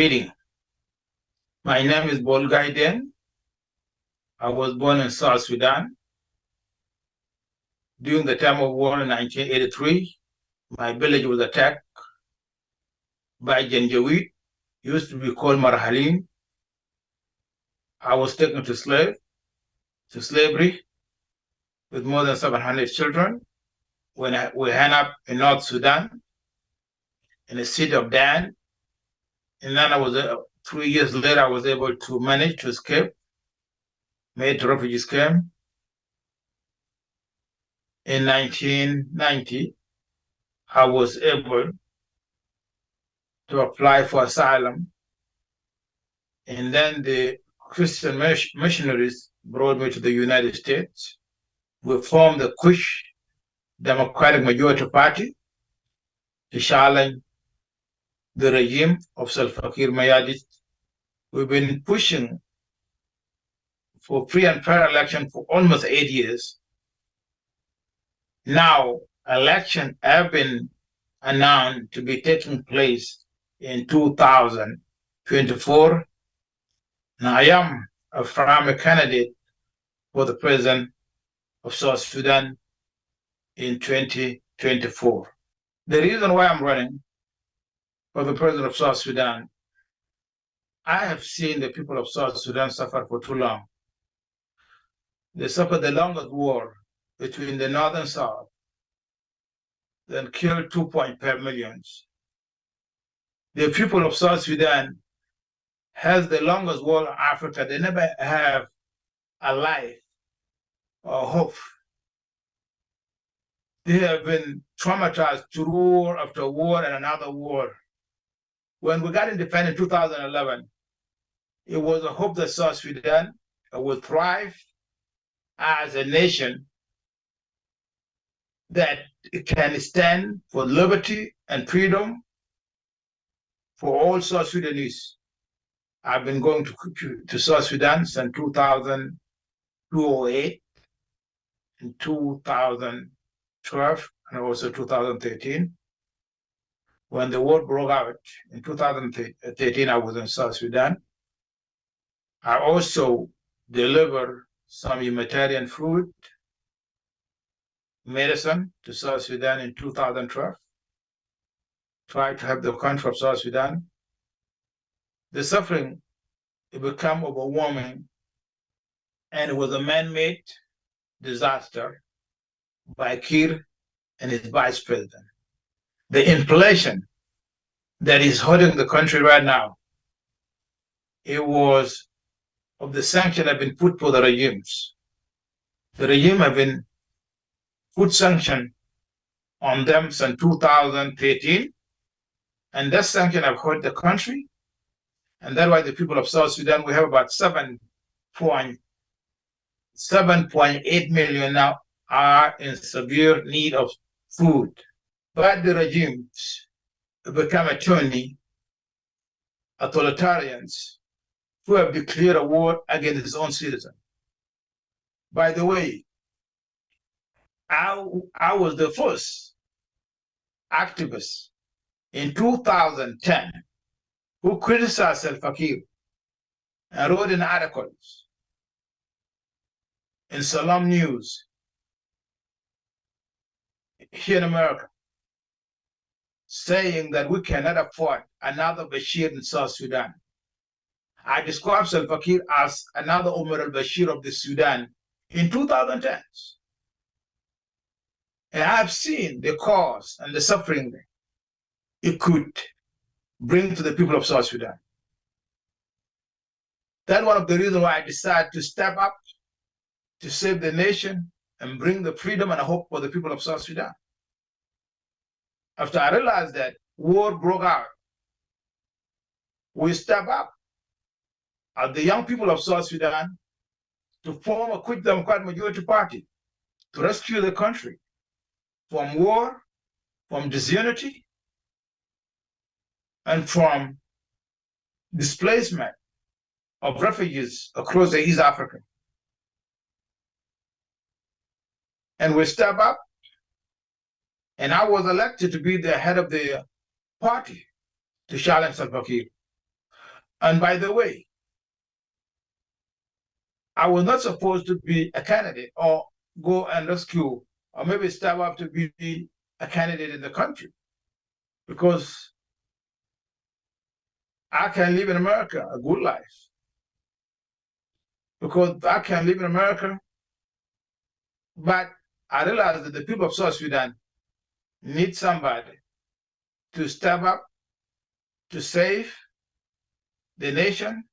Greeting. My name is Bolgai Den. I was born in South Sudan. During the time of war in 1983, my village was attacked by Janjaweed, used to be called Marhalim. I was taken to slavery with more than 700 children when we end up in North Sudan, in the city of Dan. And then 3 years later, I was able to manage to escape, made to refugees camp. In 1990, I was able to apply for asylum. And then the Christian missionaries brought me to the United States. We formed the Kush Democratic Majority Party to challenge the regime of Salva Kiir Mayardit. We've been pushing for free and fair election for almost 8 years. Now, elections have been announced to be taking place in 2024. Now, I am a primary candidate for the president of South Sudan in 2024. The reason why I'm running for the president of South Sudan, I have seen the people of South Sudan suffer for too long. They suffered the longest war between the North and South, then killed 2.5 million. The people of South Sudan has the longest war in Africa. They never have a life or hope. They have been traumatized through war after war and another war. When we got independent in 2011, it was a hope that South Sudan would thrive as a nation that can stand for liberty and freedom for all South Sudanese. I've been going to South Sudan since 2008 and 2012 and also 2013. When the war broke out in 2013, I was in South Sudan. I also delivered some humanitarian food, medicine to South Sudan in 2012. Tried to help the country of South Sudan. The suffering, it became overwhelming, and it was a man-made disaster by Kiir and his vice president. The inflation that is hurting the country right now, it was of the sanction that have been put for the regimes. The regime have been put sanction on them since 2013, and that sanction have hurt the country. And that's why the people of South Sudan, we have about 7.8 million now are in severe need of food. But the regimes become a tyranny, authoritarians who have declared a war against his own citizens. By the way, I was the first activist in 2010 who criticized Salva Kiir and wrote in articles in Salam News here in America, saying that we cannot afford another Bashir in South Sudan. I described Salva Kiir as another Omar al-Bashir of the Sudan in 2010. And I've seen the cause and the suffering it could bring to the people of South Sudan. That's one of the reasons why I decided to step up to save the nation and bring the freedom and hope for the people of South Sudan. After I realized that war broke out, we step up as the young people of South Sudan to form a quick democratic majority party to rescue the country from war, from disunity, and from displacement of refugees across the East Africa. And we step up, and I was elected to be the head of the party to challenge Salva Kiir. And by the way, I was not supposed to be a candidate or go and rescue or maybe step up to be a candidate in the country, because I can live in America a good life. Because I can live in America, but I realize that the people of South Sudan need somebody to step up to save the nation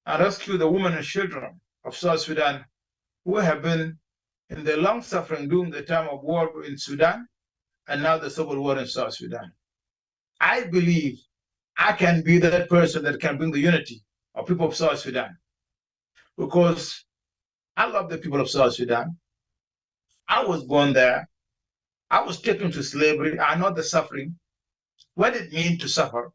and rescue the women and children of South Sudan who have been in the long suffering during the time of war in Sudan and now the civil war in South Sudan. I believe I can be that person that can bring the unity of people of South Sudan, because I love the people of South Sudan. I was born there. I was taken to slavery. I know the suffering, what it means to suffer.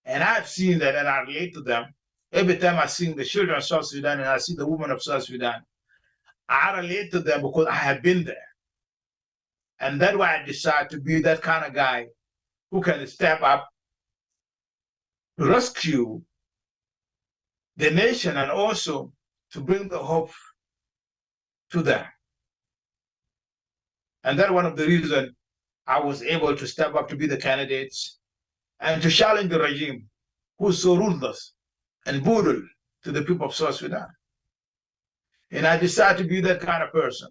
And I've seen that and I relate to them. Every time I see the children of South Sudan and I see the women of South Sudan, I relate to them because I have been there. And that's why I decided to be that kind of guy who can step up, rescue the nation, and also to bring the hope to them. And that's one of the reasons I was able to step up to be the candidates and to challenge the regime who's so ruthless and brutal to the people of South Sudan. And I decided to be that kind of person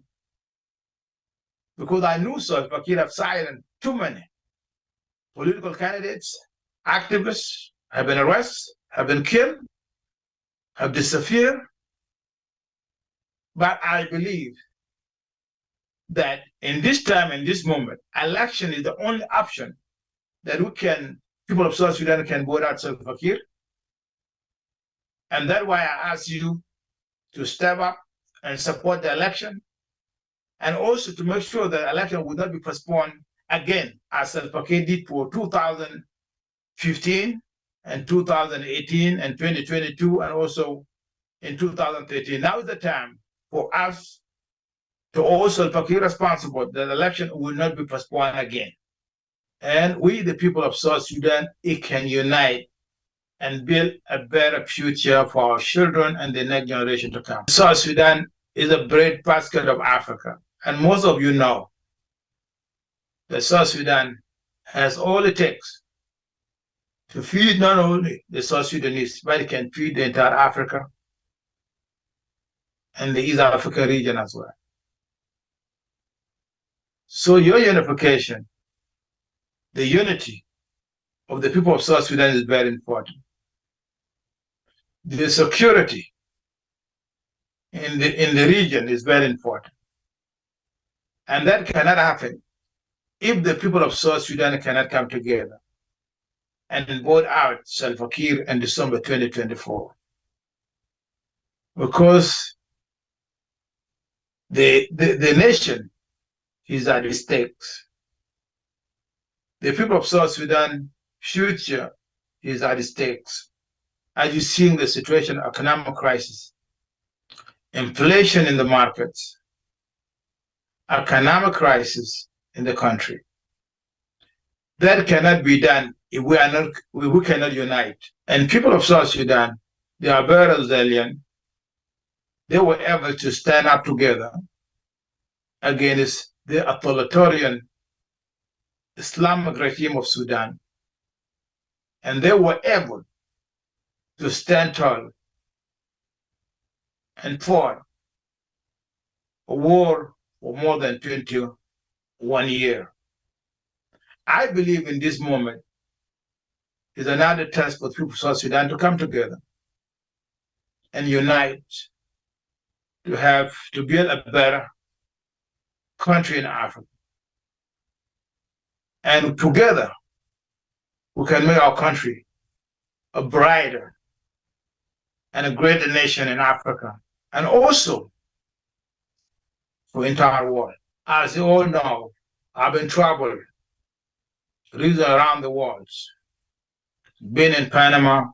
because I knew Kiir have silenced too many political candidates, activists have been arrested, have been killed, have disappeared. But I believe that in this time, in this moment, election is the only option that people of South Sudan can vote out Salva Kiir. And that's why I ask you to step up and support the election, and also to make sure that election will not be postponed again, as Salva Kiir did for 2015 and 2018 and 2022, and also in 2013. Now is the time for us to also be responsible that the election will not be postponed again. And we, the people of South Sudan, it can unite and build a better future for our children and the next generation to come. South Sudan is a breadbasket of Africa. And most of you know that South Sudan has all it takes to feed not only the South Sudanese, but it can feed the entire Africa and the East African region as well. So your unification, the unity of the people of South Sudan is very important. The security in the region is very important. And that cannot happen if the people of South Sudan cannot come together and vote out Salva Kiir in December 2024. Because the nation is at stake. The people of South Sudan future is at stake. As you see in the situation of economic crisis, inflation in the markets, economic crisis in the country. That cannot be done if we cannot unite. And people of South Sudan, they are very resilient. They were able to stand up together against the authoritarian Islamic regime of Sudan. And they were able to stand tall and fought a war for more than 21 years. I believe in this moment is another test for people of South Sudan to come together and unite to build a better country in Africa. And together, we can make our country a brighter and a greater nation in Africa, and also for the entire world. As you all know, I've been traveling around the world. Been in Panama,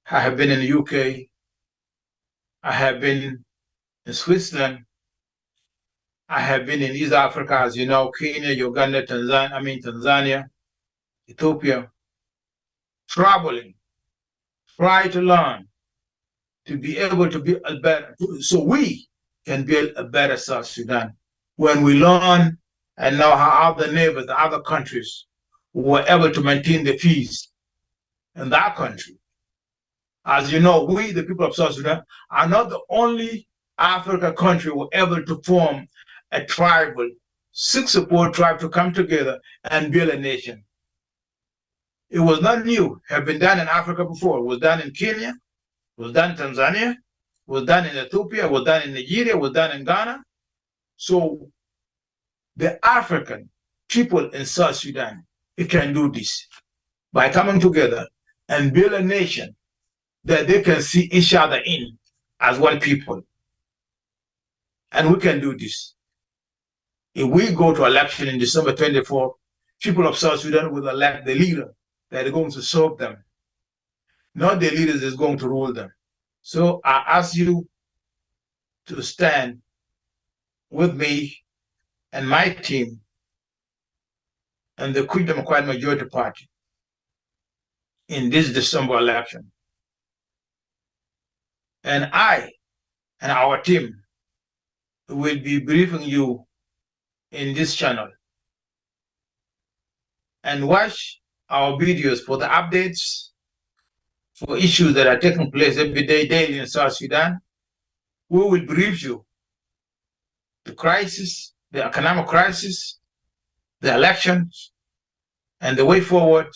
I have been in the UK, I have been in Switzerland, I have been in East Africa, as you know, Kenya, Uganda, Tanzania, Ethiopia, traveling try to learn to be able to build a better, so we can build a better South Sudan. When we learn and know how other neighbors, other countries were able to maintain the peace in that country. As you know, we, the people of South Sudan, are not the only African country who were able to form a tribal, six support tribe to come together and build a nation. It was not new. It had been done in Africa before. It was done in Kenya, it was done in Tanzania, it was done in Ethiopia, it was done in Nigeria, it was done in Ghana. So the African people in South Sudan, it can do this by coming together and build a nation that they can see each other in as one people. And we can do this. If we go to election in December 24, people of South Sudan will elect the leader that is going to serve them, not the leaders that is going to rule them. So I ask you to stand with me and my team and the Quick Democratic Majority Party in this December election. And I and our team will be briefing you in this channel. And watch our videos for the updates for issues that are taking place every day, daily in South Sudan. We will brief you the crisis, the economic crisis, the elections, and the way forward.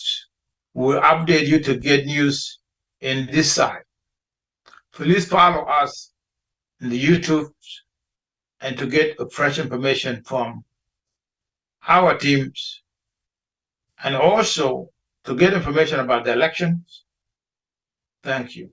We'll update you to get news in this side. Please follow us in the YouTube and to get fresh information from our teams, and also to get information about the elections. Thank you.